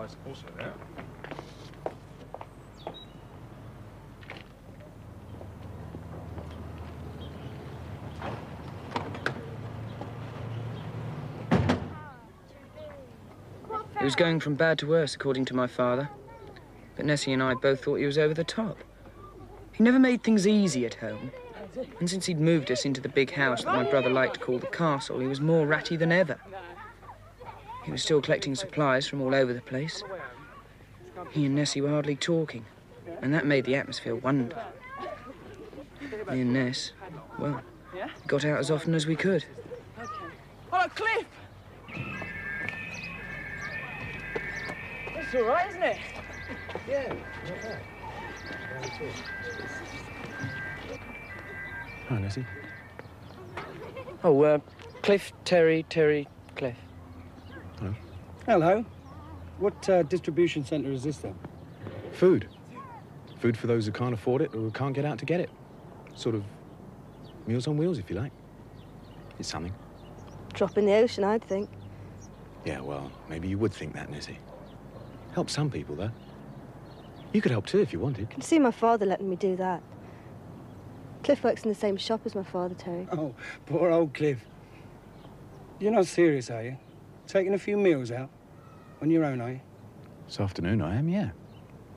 supplies also there. It was going from bad to worse, according to my father. But Nessie and I both thought he was over the top. He never made things easy at home. And since he'd moved us into the big house that my brother liked to call the castle, he was more ratty than ever. He was still collecting supplies from all over the place. He and Nessie were hardly talking, and that made the atmosphere wonderful. Me and Ness, well, got out as often as we could. Oh, Cliff! That's all right, isn't it? Yeah, not bad. Hi, Nessie. Oh, Cliff, Terry, Cliff. Hello. Hello. What distribution centre is this then? Food. Food for those who can't afford it or who can't get out to get it. Sort of Meals on Wheels, if you like. It's something. Drop in the ocean, I'd think. Yeah, well, maybe you would think that, Nessie. Help some people, though. You could help too if you wanted. I can see my father letting me do that. Cliff works in the same shop as my father, Terry. Oh, poor old Cliff. You're not serious, are you? Taking a few meals out? On your own, are you? This afternoon I am, yeah.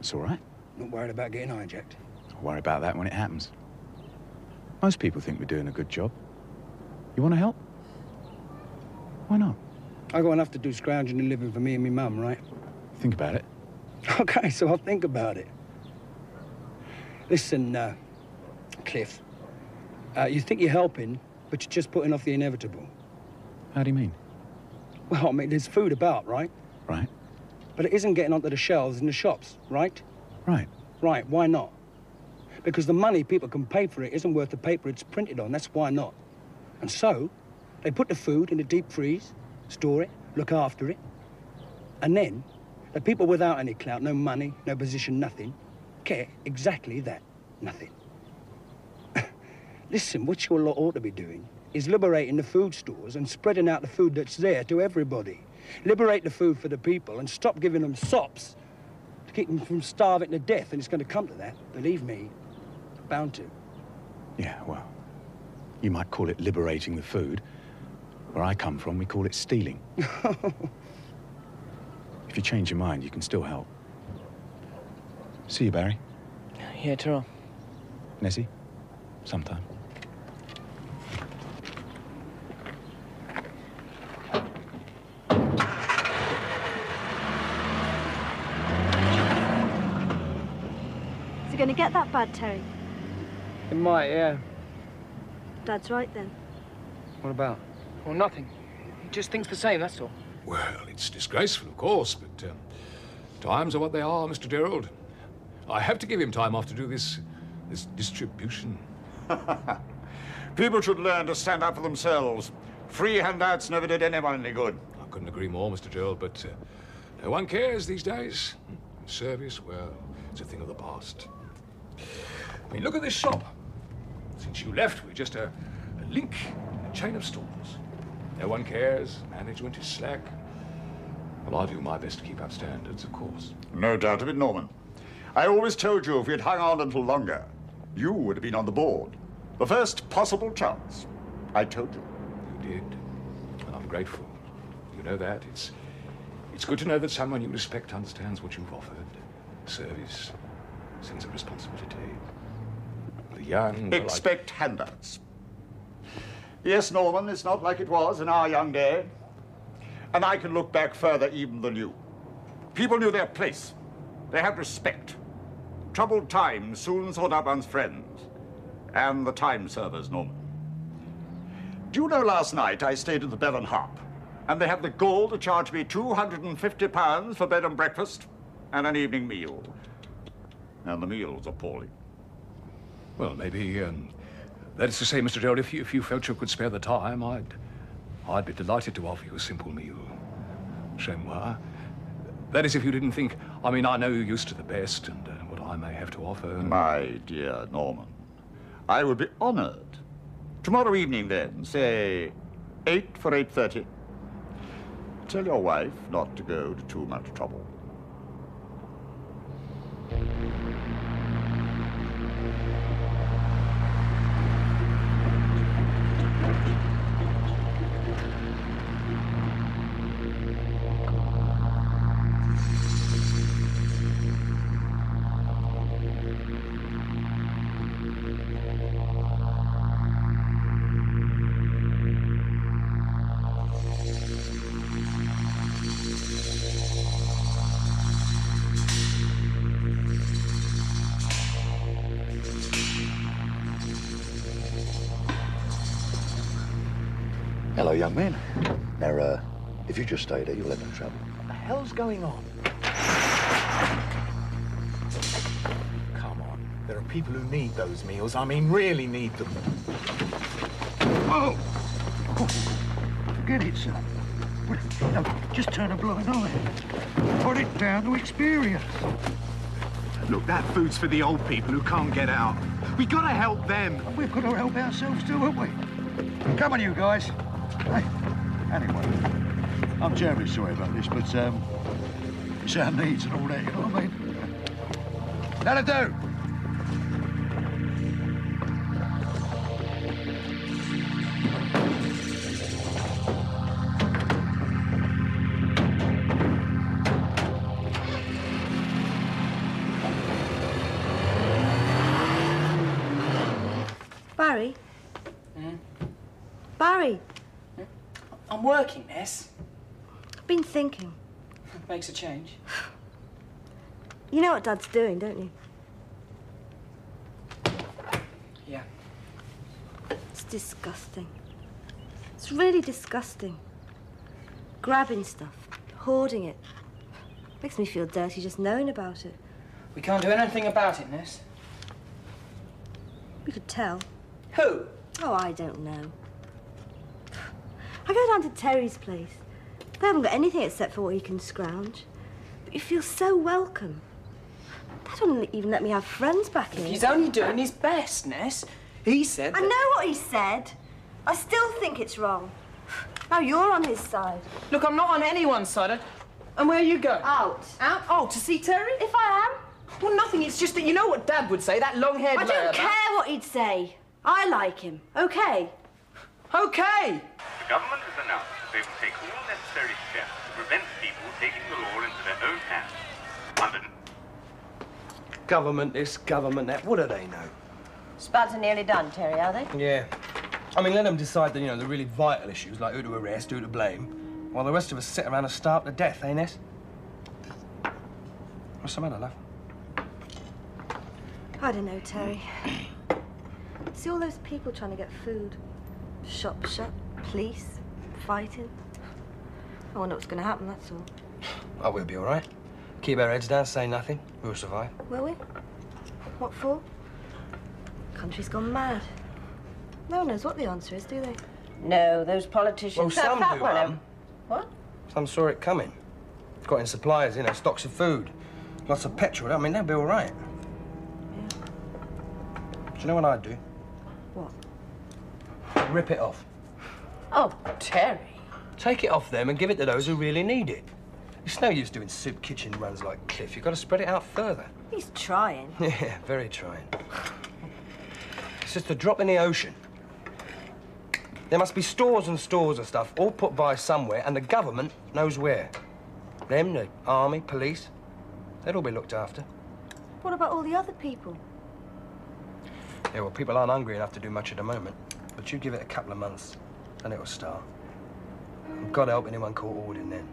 It's all right. Not worried about getting hijacked? I'll worry about that when it happens. Most people think we're doing a good job. You want to help? Why not? I got enough to do scrounging and living for me and me mum, right? Think about it. Okay, so I'll think about it. Listen, Cliff, you think you're helping, but you're just putting off the inevitable. How do you mean? Well, I mean, there's food about, right? Right. But it isn't getting onto the shelves in the shops, right? Right. Right, why not? Because the money people can pay for it isn't worth the paper it's printed on, that's why not. And so, they put the food in the deep freeze, store it, look after it, and then the people without any clout, no money, no position, nothing, care exactly that, nothing. Listen, what your lot ought to be doing is liberating the food stores and spreading out the food that's there to everybody. Liberate the food for the people and stop giving them sops to keep them from starving to death, and it's going to come to that, believe me, bound to. Yeah, well, you might call it liberating the food. Where I come from, we call it stealing. If you change your mind, you can still help. See you, Barry. Yeah, ta-ra. Nessie, sometime. Is it going to get that bad, Terry? It might, yeah. Dad's right, then. What about? Well, nothing. He just thinks the same, that's all. Well, it's disgraceful, of course, but times are what they are, Mr. Gerald. I have to give him time off to do this distribution. People should learn to stand up for themselves. Free handouts never did anyone any good. I couldn't agree more, Mr. Gerald, but no one cares these days. Service, well, it's a thing of the past. I mean, look at this shop. Since you left, we're just a link in a chain of stores. No one cares. Management is slack. Well, I'll do my best to keep up standards, of course. No doubt of it, Norman. I always told you if you'd hung on a little longer, you would have been on the board. The first possible chance. I told you. You did. And I'm grateful. You know that. It's good to know that someone you respect understands what you've offered. Service, sense of responsibility. The young... Expect handouts. Yes, Norman, it's not like it was in our young day. And I can look back further even than you. People knew their place. They had respect. Troubled times soon sought out one's friends. And the time servers, Norman. Do you know last night I stayed at the Bell and Harp, and they had the gall to charge me £250 for bed and breakfast and an evening meal. And the meal was appalling. Well, maybe, that is to say, Mr. Gerald, if you felt you could spare the time, I'd be delighted to offer you a simple meal. Chamois. That is, if you didn't think, I mean, I know you're used to the best and what I may have to offer. My dear Norman, I would be honored. Tomorrow evening, then, say 8 for 8:30. Tell your wife not to go to too much trouble. Hello, young man. Now, if you just stay there, you'll have no trouble. What the hell's going on? Come on. There are people who need those meals. I mean, really need them. Oh! Forget it, sir. No, just turn a blind eye. Put it down to experience. Look, that food's for the old people who can't get out. We gotta help them. And we've got to help ourselves too, haven't we? Come on, you guys. Hey, anyway, I'm terribly sorry about this, but, it's our needs and all that, you know what I mean? That'll do. Barry? Barry? I'm working, Ness. I've been thinking. Makes a change. You know what Dad's doing, don't you? Yeah. It's disgusting. It's really disgusting. Grabbing stuff, hoarding it. Makes me feel dirty just knowing about it. We can't do anything about it, Ness. We could tell. Who? Oh, I don't know. I go down to Terry's place. They haven't got anything except for what you can scrounge. But you feel so welcome. They don't even let me have friends back here. He's only doing his best, Ness. He said that... I know what he said. I still think it's wrong. Now you're on his side. Look, I'm not on anyone's side. And where are you going? Out. Out? Oh, to see Terry? If I am. Well, nothing. It's just that you know what Dad would say, that long-haired I don't care what he'd say. I like him. Okay. Okay. The government has announced that they will take all necessary steps to prevent people taking the law into their own hands. Under... Government this, government that. What do they know? Spuds are nearly done, Terry, are they? Yeah. I mean, let them decide the, the really vital issues, like who to arrest, who to blame, while the rest of us sit around and starve to death, eh, Ness? What's the matter, love? I don't know, Terry. See all those people trying to get food. Shop shut, police, fighting. I wonder what's going to happen, that's all. Oh, we'll be all right. Keep our heads down, say nothing. We'll survive. Will we? What for? Country's gone mad. No one knows what the answer is, do they? No, those politicians... Well, some do, What? Some saw it coming. Got in supplies, stocks of food. Lots of petrol. I mean, they'll be all right. Yeah. Do you know what I'd do? What? Rip it off. Oh, Terry. Take it off them and give it to those who really need it. It's no use doing soup kitchen runs like Cliff. You've got to spread it out further. He's trying. Yeah, very trying. It's just a drop in the ocean. There must be stores and stores of stuff all put by somewhere, and the government knows where. Them, the army, police, they'll all be looked after. What about all the other people? Yeah, well, people aren't hungry enough to do much at the moment. But you give it a couple of months, and it'll start. And God help anyone caught hoarding then.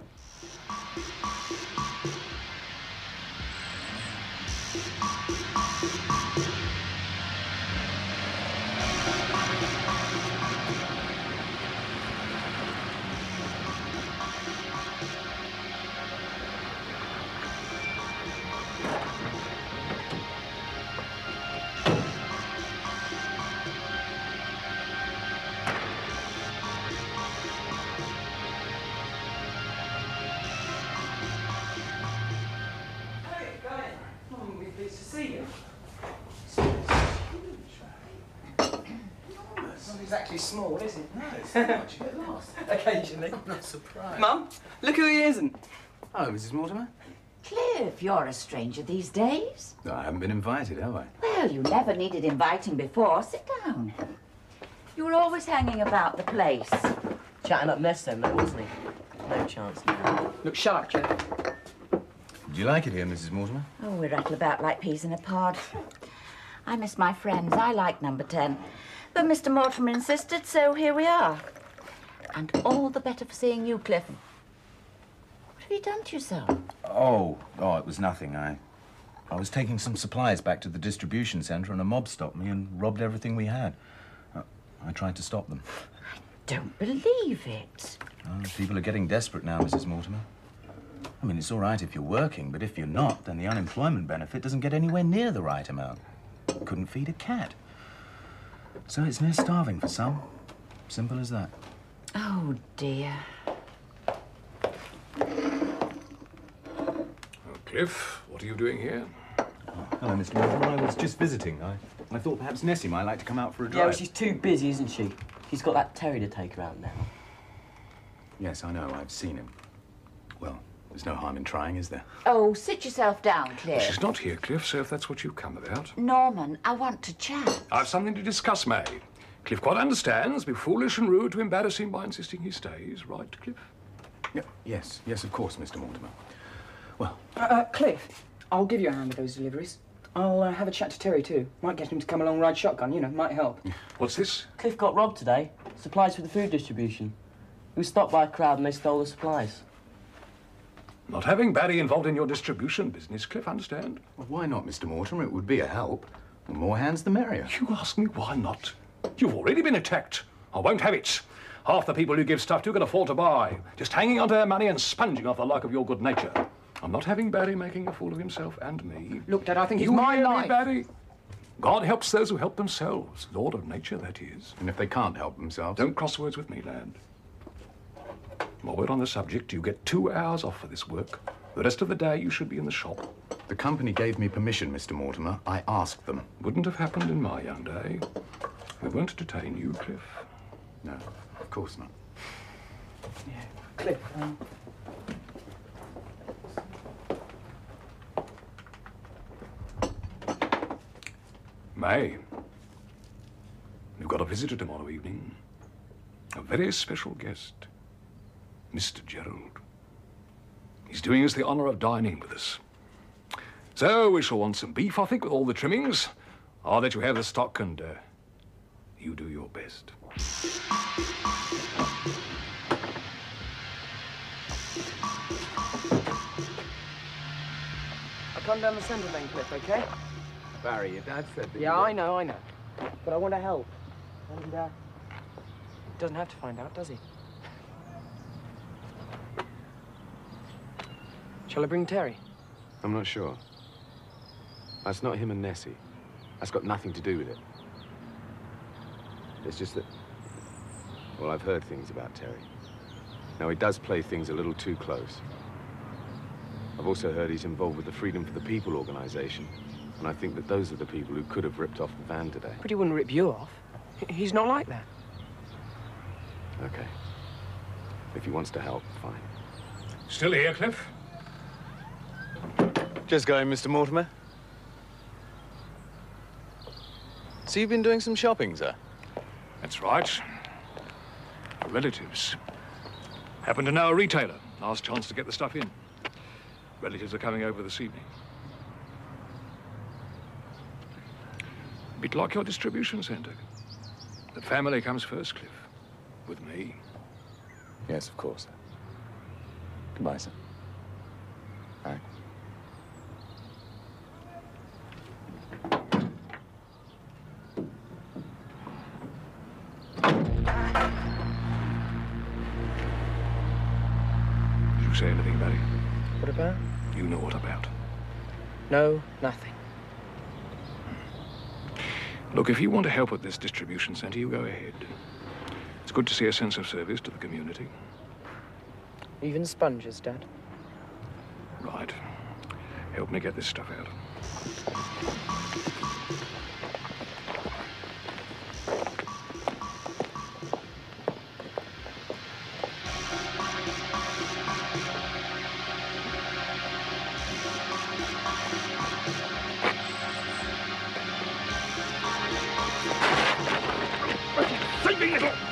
Exactly small, is it? No, it's not much. You get lost. Occasionally. I'm not surprised. Mum, look who he isn't. Oh, Mrs. Mortimer? Cliff, you're a stranger these days. No, I haven't been invited, have I? Well, you never needed inviting before. Sit down. You were always hanging about the place. Chatting up Ness then, wasn't he? No chance now. Look, shut up, Cliff. Do you like it here, Mrs. Mortimer? Oh, we rattle about like peas in a pod. I miss my friends. I like number 10. But Mr. Mortimer insisted, so here we are. And all the better for seeing you, Cliff. What have you done to yourself? Oh, it was nothing. I was taking some supplies back to the distribution centre and a mob stopped me and robbed everything we had. I tried to stop them. don't believe it. Oh, people are getting desperate now, Mrs. Mortimer. I mean, it's all right if you're working, but if you're not, then the unemployment benefit doesn't get anywhere near the right amount. Couldn't feed a cat. So it's near starving for some. Simple as that. Oh, dear. Cliff, what are you doing here? Hello, Mr. Mortimer. I was just visiting. I thought perhaps Nessie might like to come out for a drive. Yeah, well, she's too busy, isn't she? She's got that Terry to take her out now. Yes, I know. I've seen him. Well, there's no harm in trying, is there? Oh, sit yourself down, Cliff. She's not here, Cliff, so if that's what you've come about. Norman, I want to chat. I've something to discuss, May. Cliff quite understands. Be foolish and rude to embarrass him by insisting he stays, right, Cliff? Yeah, yes, of course, Mr. Mortimer. Well... Cliff, I'll give you a hand with those deliveries. I'll have a chat to Terry, too. Might get him to come along ride shotgun, you know, might help. What's this? Cliff got robbed today. Supplies for the food distribution. He was stopped by a crowd and they stole the supplies. Not having Barry involved in your distribution business, Cliff, understand? Well, why not, Mr. Mortimer? It would be a help. The more hands, the merrier. You ask me why not? You've already been attacked. I won't have it. Half the people you give stuff to can afford to buy. Just hanging onto their money and sponging off the like of your good nature. I'm not having Barry making a fool of himself and me. Look, Dad, I think it's you my hear life. Me, Barry? God helps those who help themselves. Lord of nature, that is. And if they can't help themselves? Don't cross words with me, lad. My word on the subject, you get 2 hours off for this work. The rest of the day, you should be in the shop. The company gave me permission, Mr. Mortimer. I asked them. Wouldn't have happened in my young day. We won't detain you, Cliff. No, of course not. Yeah, Cliff, May, you've got a visitor tomorrow evening. A very special guest. Mr. Gerald. He's doing us the honour of dining with us. So we shall want some beef, I think, with all the trimmings. I'll let you have the stock and you do your best. I'll come down the centre lane, Cliff, OK? Barry, your dad said that... Yeah, I know. But I want to help. And, he doesn't have to find out, does he? Shall I bring Terry? I'm not sure. That's not him and Nessie. That's got nothing to do with it. It's just that... Well, I've heard things about Terry. Now, he does play things a little too close. I've also heard he's involved with the Freedom for the People organization. And I think that those are the people who could have ripped off the van today. But he wouldn't rip you off. He's not like that. Okay. If he wants to help, fine. Still here, Cliff? Just going, Mr. Mortimer. So you've been doing some shopping, sir? That's right. For relatives. Happen to know a retailer. Last chance to get the stuff in. Relatives are coming over this evening. A bit like your distribution centre. The family comes first, Cliff. With me. Yes, of course, sir. Goodbye, sir. All right. Did you say anything about it? What about? You know what about. No, nothing. Look, if you want to help at this distribution centre, you go ahead. It's good to see a sense of service to the community. Even sponges, Dad. Right. Help me get this stuff out.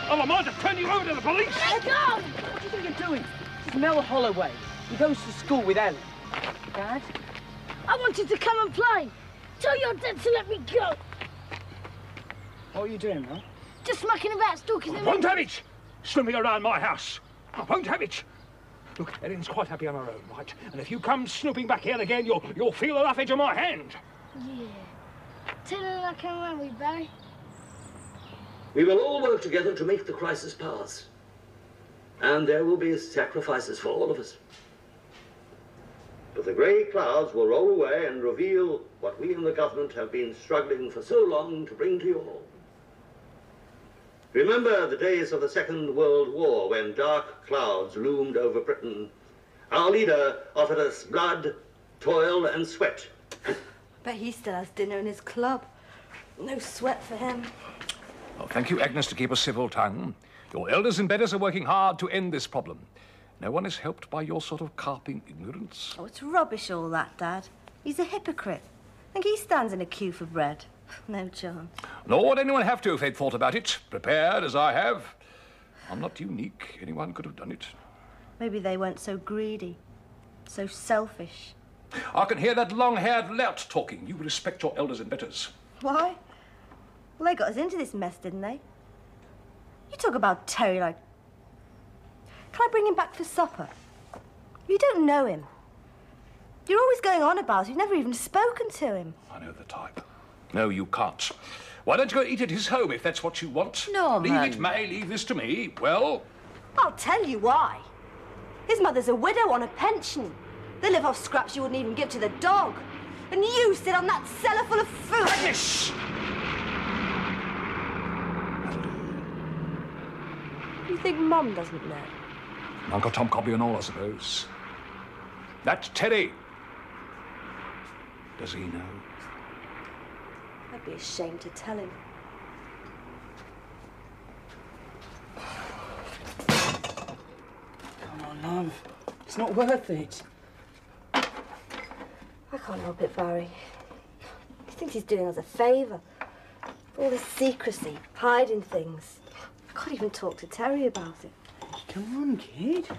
I'm a mind to turn you over to the police! Let go! What do you think you're doing? This is Mel Holloway. He goes to school with Ellen. Dad? I wanted to come and play. Tell your dad to let me go. What are you doing, Mel? Just mucking about, stalking them. I won't have it! Swimming around my house. I won't have it. Look, Ellen's quite happy on her own, right? And if you come snooping back here again, you'll feel the rough edge of my hand. Yeah. Tell her I come around with Barry. We will all work together to make the crisis pass. And there will be sacrifices for all of us. But the grey clouds will roll away and reveal what we in the government have been struggling for so long to bring to you all. Remember the days of the Second World War when dark clouds loomed over Britain. Our leader offered us blood, toil, and sweat. Bet he still has dinner in his club. No sweat for him. Well, thank you, Agnes, to keep a civil tongue. Your elders and betters are working hard to end this problem. No one is helped by your sort of carping ignorance. Oh, it's rubbish, all that, Dad. He's a hypocrite. Think he stands in a queue for bread. No chance. Nor would anyone have to if they'd thought about it, prepared as I have. I'm not unique. Anyone could have done it. Maybe they weren't so greedy, so selfish. I can hear that long-haired lout talking. You respect your elders and betters. Why? Well, they got us into this mess, didn't they? You talk about Terry like... Can I bring him back for supper? You don't know him. You're always going on about it. You've never even spoken to him. I know the type. No, you can't. Why don't you go eat at his home if that's what you want? Norman. Leave it, May. Leave this to me. Well? I'll tell you why. His mother's a widow on a pension. They live off scraps you wouldn't even give to the dog. And you sit on that cellar full of food. Agnes! You think Mum doesn't know? Uncle Tom Cobby and all, I suppose. That Teddy. Does he know? I'd be ashamed to tell him. Come on, love. It's not worth it. I can't help it, Barry. He thinks he's doing us a favour. All this secrecy, hiding things. I can't even talk to Terry about it. Come on, kid.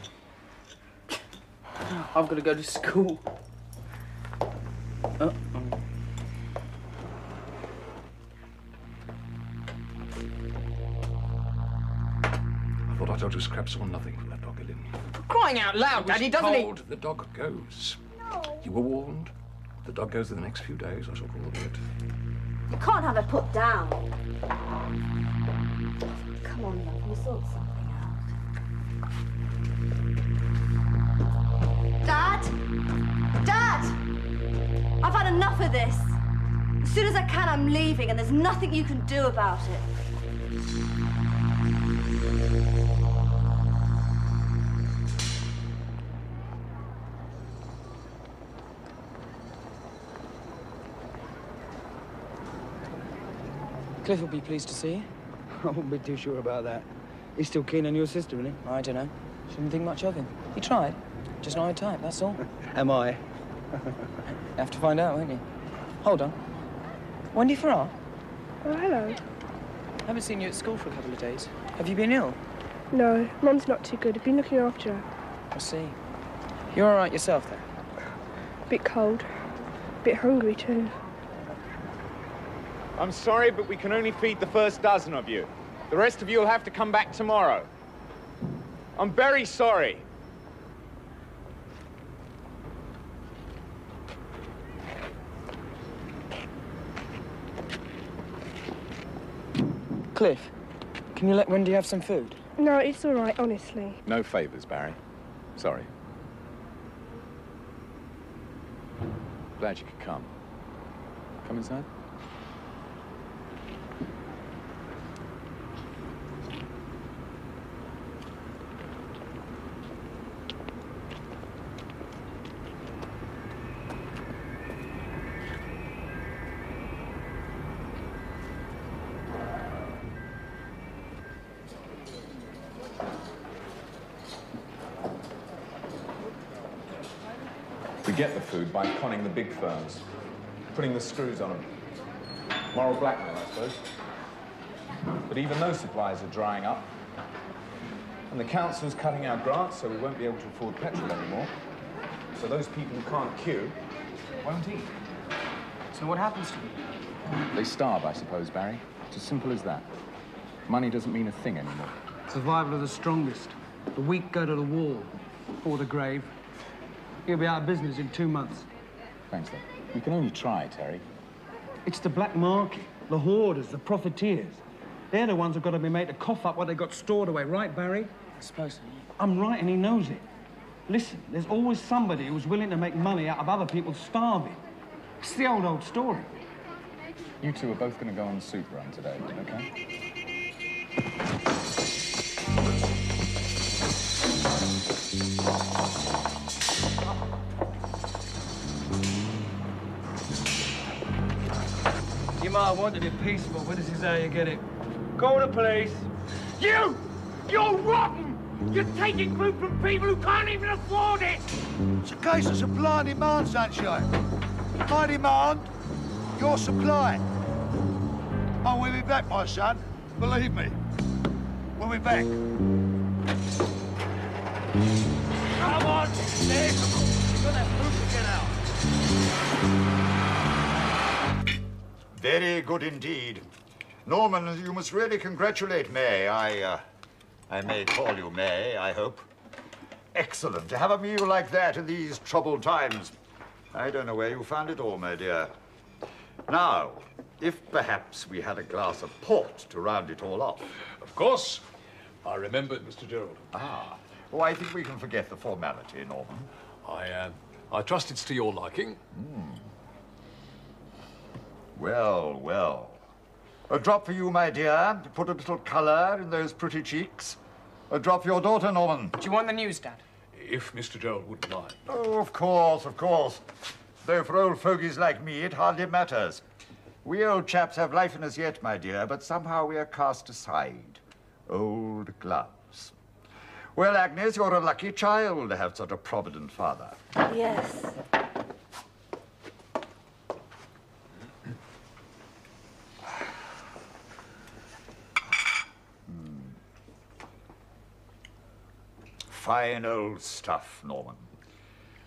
I've got to go to school. Uh-oh. I thought I told you scraps or nothing from that dog, Ellen. For crying out loud, Daddy, doesn't he? Told the dog goes. No. You were warned. The dog goes in the next few days. I shall call it. You can't have her put down. Come on, love. We'll sort something out. Dad! Dad! I've had enough of this. As soon as I can, I'm leaving, and there's nothing you can do about it. Cliff will be pleased to see you. I wouldn't be too sure about that. He's still keen on your sister, isn't he? I don't know. Shouldn't think much of him. He tried. Just not her type, that's all. Am I? Have to find out, won't you? Hold on. Wendy Farrar? Oh, hello. Haven't seen you at school for a couple of days. Have you been ill? No, Mum's not too good. I've been looking after her. I see. You're all right yourself, then? A bit cold. A bit hungry, too. I'm sorry, but we can only feed the first dozen of you. The rest of you will have to come back tomorrow. I'm very sorry. Cliff, can you let Wendy have some food? No, it's all right, honestly. No favours, Barry. Sorry. Glad you could come. Come inside. We get the food by conning the big firms, putting the screws on them. Moral blackmail, I suppose. But even those supplies are drying up. And the council's cutting our grants, so we won't be able to afford petrol anymore. So those people who can't queue won't eat. So what happens to them? They starve, I suppose, Barry. It's as simple as that. Money doesn't mean a thing anymore. Survival of the strongest. The weak go to the wall or the grave. He'll be out of business in 2 months. Thanks, Dad. We can only try, Terry. It's the black market, the hoarders, the profiteers. They're the ones who've got to be made to cough up what they got stored away. Right, Barry? I suppose so. I'm right, and he knows it. Listen, there's always somebody who's willing to make money out of other people starving. It's the old story. You two are both going to go on the soup run today, okay? You might want to be peaceful, but this is how you get it. Call the police. You! You're rotten! You're taking food from people who can't even afford it! It's a case of supply and demand, Sunshine. My demand, your supply. Oh, we'll be back, my son. Believe me. We'll be back. Come on, Nick! You're gonna have to get out. Very good indeed. Norman, you must really congratulate May. I may call you May, I hope. Excellent to have a meal like that in these troubled times. I don't know where you found it all, my dear. Now, if perhaps we had a glass of port to round it all off. Of course. I remembered, Mr. Gerald. Ah. Oh, I think we can forget the formality, Norman. I trust it's to your liking. Well, well. A drop for you, my dear, to put a little colour in those pretty cheeks. A drop for your daughter, Norman. Do you want the news, Dad? If Mr. Gerald wouldn't mind. Oh, of course, of course. Though for old fogies like me, it hardly matters. We old chaps have life in us yet, my dear, but somehow we are cast aside. Old gloves. Well, Agnes, you're a lucky child to have such a provident father. Yes. Fine old stuff, Norman.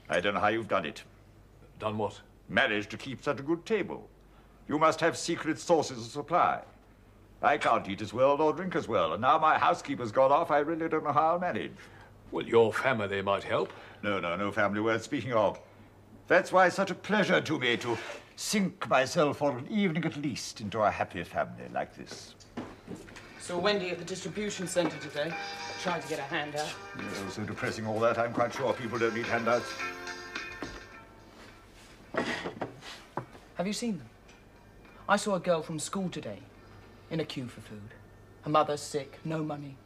I don't know how you've done it. Done what? Managed to keep such a good table. You must have secret sources of supply. I can't eat as well nor drink as well, and now my housekeeper's gone off, I really don't know how I'll manage. Well, your family might help. No family worth speaking of. That's why it's such a pleasure to me to sink myself for an evening at least into a happy family like this. Saw Wendy at the distribution centre today. Tried to get a handout. Oh, so depressing all that. I'm quite sure people don't need handouts. Have you seen them? I saw a girl from school today in a queue for food. Her mother's sick, no money.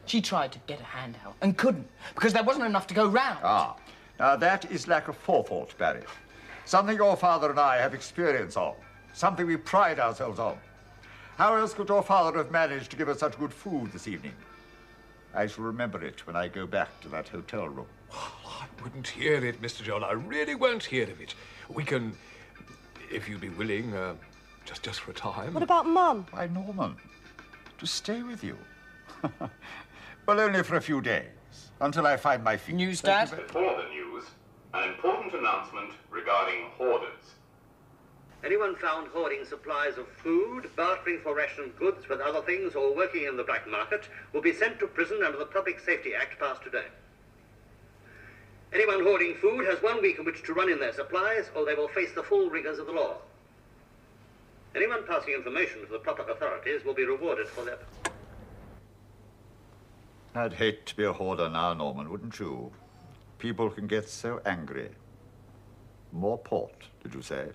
She tried to get a handout and couldn't because there wasn't enough to go round. Ah, now that is lack of forethought, Barry. Something your father and I have experience of. Something we pride ourselves on. How else could your father have managed to give us such good food this evening? I shall remember it when I go back to that hotel room. I wouldn't hear it, Mr. John. I really won't hear of it. We can, if you'd be willing, just for a time. What about Mum? Why, Norman, to stay with you. Well, only for a few days, until I find my feet. News, Dad? Before the news, an important announcement regarding hoarders. Anyone found hoarding supplies of food, bartering for rationed goods with other things, or working in the black market will be sent to prison under the Public Safety Act passed today. Anyone hoarding food has 1 week in which to run in their supplies, or they will face the full rigours of the law. Anyone passing information to the proper authorities will be rewarded for their... I'd hate to be a hoarder now, Norman, wouldn't you? People can get so angry. More port, did you say?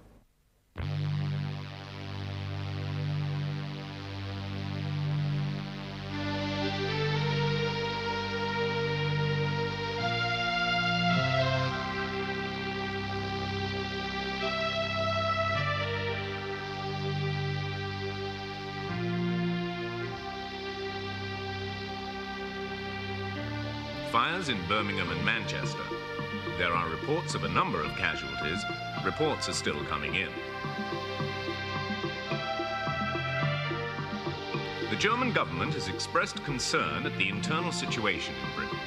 Fires in Birmingham and Manchester. There are reports of a number of casualties. Reports are still coming in. The German government has expressed concern at the internal situation in Britain.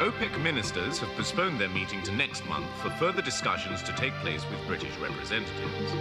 OPEC ministers have postponed their meeting to next month for further discussions to take place with British representatives.